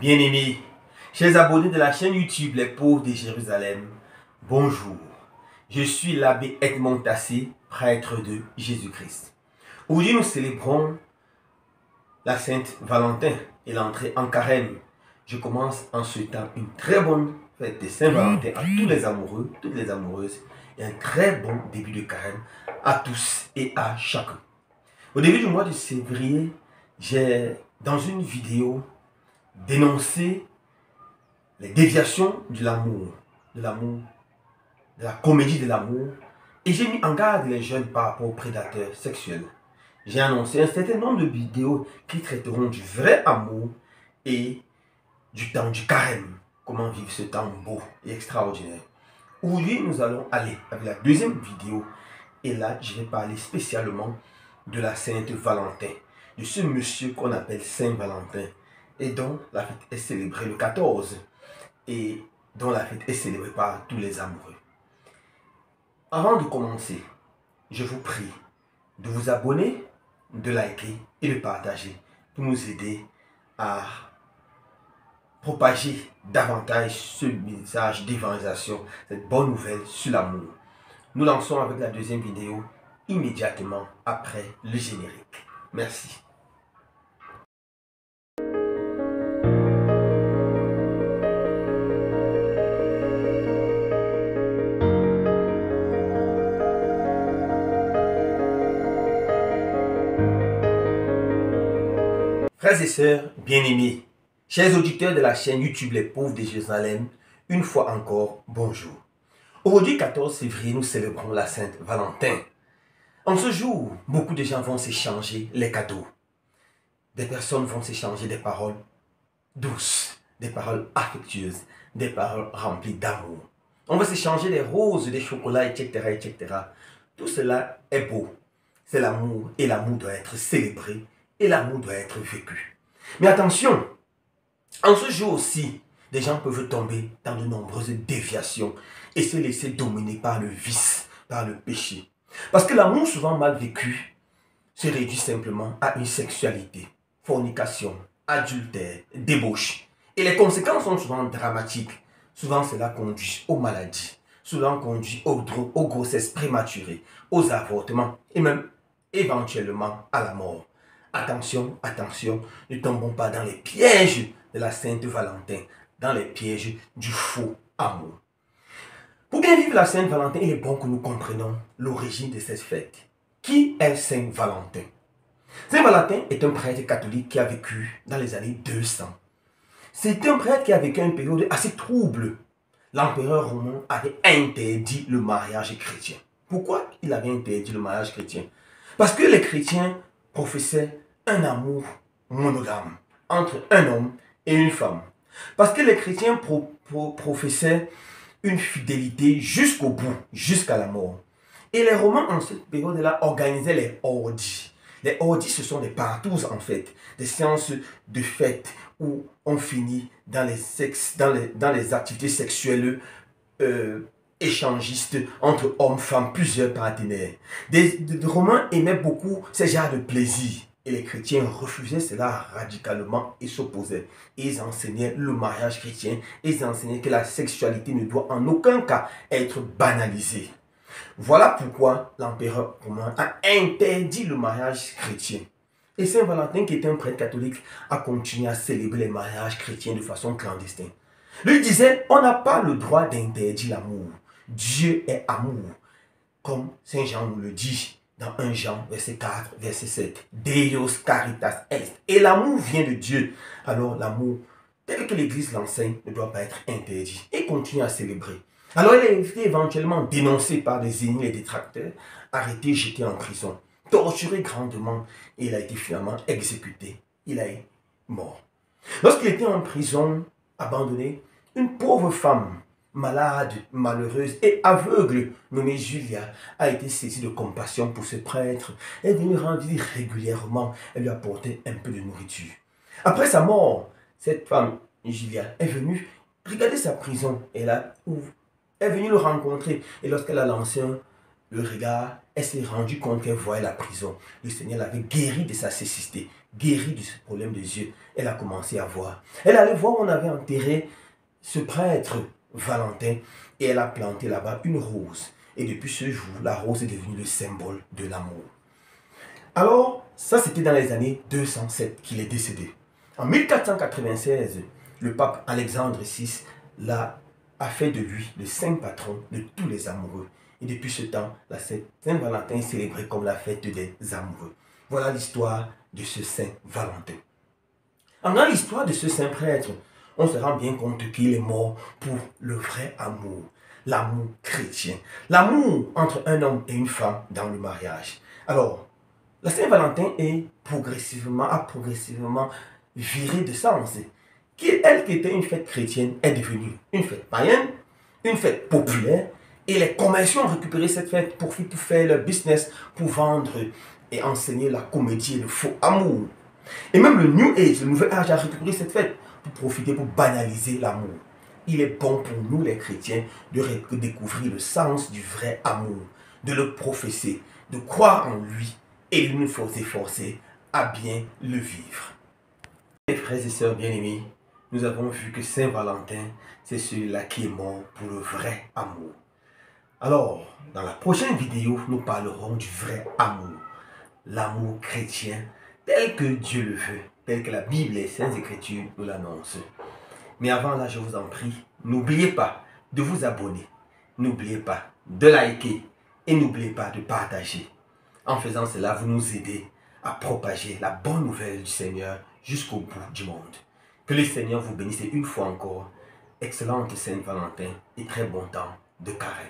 Bien-aimés, chers abonnés de la chaîne YouTube Les Pauvres de Jérusalem, bonjour. Je suis l'abbé Edmond Tassé, prêtre de Jésus-Christ. Aujourd'hui, nous célébrons la Sainte Valentin et l'entrée en carême. Je commence en souhaitant une très bonne fête de Saint-Valentin à tous les amoureux, toutes les amoureuses, et un très bon début de carême à tous et à chacun. Au début du mois de février, j'ai, dans une vidéo, dénoncé les déviations de l'amour, de la comédie de l'amour, et j'ai mis en garde les jeunes par rapport aux prédateurs sexuels. J'ai annoncé un certain nombre de vidéos qui traiteront du vrai amour et du temps du carême, comment vivre ce temps beau et extraordinaire. Aujourd'hui, nous allons aller avec la deuxième vidéo, et là, je vais parler spécialement de la Sainte Valentin, de ce monsieur qu'on appelle Saint Valentin, et dont la fête est célébrée le 14, et dont la fête est célébrée par tous les amoureux. Avant de commencer, je vous prie de vous abonner, de liker et de partager pour nous aider à propager davantage ce message d'évangélisation, cette bonne nouvelle sur l'amour. Nous lançons avec la deuxième vidéo immédiatement après le générique. Merci. Frères et sœurs bien-aimés, chers auditeurs de la chaîne YouTube Les Pauvres de Jérusalem, une fois encore, bonjour. Aujourd'hui, 14 février, nous célébrons la Sainte Valentin. En ce jour, beaucoup de gens vont s'échanger les cadeaux. Des personnes vont s'échanger des paroles douces, des paroles affectueuses, des paroles remplies d'amour. On va s'échanger des roses, des chocolats, etc., etc. Tout cela est beau. C'est l'amour, et l'amour doit être célébré, et l'amour doit être vécu. Mais attention, en ce jour aussi, des gens peuvent tomber dans de nombreuses déviations et se laisser dominer par le vice, par le péché. Parce que l'amour souvent mal vécu se réduit simplement à une sexualité, fornication, adultère, débauche. Et les conséquences sont souvent dramatiques. Souvent cela conduit aux maladies, souvent conduit aux grossesses prématurées, aux avortements et même éventuellement à la mort. Attention, attention, ne tombons pas dans les pièges de la Sainte Valentin, dans les pièges du faux amour. Pour bien vivre la Sainte Valentin, il est bon que nous comprenions l'origine de cette fête. Qui est Saint Valentin? Saint Valentin est un prêtre catholique qui a vécu dans les années 200. C'est un prêtre qui a vécu une période assez trouble. L'empereur romain avait interdit le mariage chrétien. Pourquoi il avait interdit le mariage chrétien? Parce que les chrétiens professaient un amour monogame entre un homme et une femme. Parce que les chrétiens professaient une fidélité jusqu'au bout, jusqu'à la mort. Et les Romains, en cette période-là, organisaient les orgies. Les orgies, ce sont des partous, en fait, des séances de fête où on finit dans les activités sexuelles échangistes entre hommes, femmes, plusieurs partenaires. Les Romains aimaient beaucoup ces genres de plaisir. Et les chrétiens refusaient cela radicalement et s'opposaient. Ils enseignaient le mariage chrétien. Ils enseignaient que la sexualité ne doit en aucun cas être banalisée. Voilà pourquoi l'empereur romain a interdit le mariage chrétien. Et Saint Valentin, qui était un prêtre catholique, a continué à célébrer les mariages chrétiens de façon clandestine. Lui disait, on n'a pas le droit d'interdire l'amour. Dieu est amour. Comme Saint Jean nous le dit dans 1 Jean, verset 4, verset 7. Deus caritas est. Et l'amour vient de Dieu. Alors l'amour, tel que l'Église l'enseigne, ne doit pas être interdit. Et continue à célébrer. Alors il a été éventuellement dénoncé par des ennemis et des détracteurs, arrêté, jeté en prison, torturé grandement, et il a été finalement exécuté. Il est mort. Lorsqu'il était en prison, abandonné, une pauvre femme, malade, malheureuse et aveugle, nommée Julia, a été saisie de compassion pour ce prêtre. Elle est venue rendre visite régulièrement, elle lui apportait un peu de nourriture. Après sa mort, cette femme, Julia, est venue regarder sa prison, et là, elle est venue le rencontrer, et lorsqu'elle a lancé le regard, elle s'est rendue compte qu'elle voyait la prison. Le Seigneur l'avait guérie de sa cécité. guérie de ce problème des yeux, elle a commencé à voir. Elle allait voir où on avait enterré ce prêtre Valentin et elle a planté là-bas une rose. Et depuis ce jour, la rose est devenue le symbole de l'amour. Alors, ça c'était dans les années 207 qu'il est décédé. En 1496, le pape Alexandre VI a fait de lui le saint patron de tous les amoureux. Et depuis ce temps, la Saint-Valentin est célébrée comme la fête des amoureux. Voilà l'histoire de ce Saint Valentin. Dans l'histoire de ce saint prêtre, on se rend bien compte qu'il est mort pour le vrai amour, l'amour chrétien, l'amour entre un homme et une femme dans le mariage. Alors, la Saint-Valentin a progressivement viré de sens. Elle qui était une fête chrétienne est devenue une fête païenne, une fête populaire, et les commerçants ont récupéré cette fête pour faire leur business, pour vendre et enseigner la comédie et le faux amour. Et même le New Age, le nouvel âge, a récupéré cette fête pour profiter, pour banaliser l'amour. Il est bon pour nous les chrétiens de découvrir le sens du vrai amour, de le professer, de croire en lui et de nous efforcer à bien le vivre. Mes frères et sœurs bien-aimés, nous avons vu que Saint Valentin, c'est celui-là qui est mort pour le vrai amour. Alors, dans la prochaine vidéo, nous parlerons du vrai amour, l'amour chrétien, tel que Dieu le veut, tel que la Bible et les Saintes Écritures nous l'annoncent. Mais avant là, je vous en prie, n'oubliez pas de vous abonner, n'oubliez pas de liker et n'oubliez pas de partager. En faisant cela, vous nous aidez à propager la bonne nouvelle du Seigneur jusqu'au bout du monde. Que le Seigneur vous bénisse une fois encore. Excellente Saint Valentin et très bon temps de carême.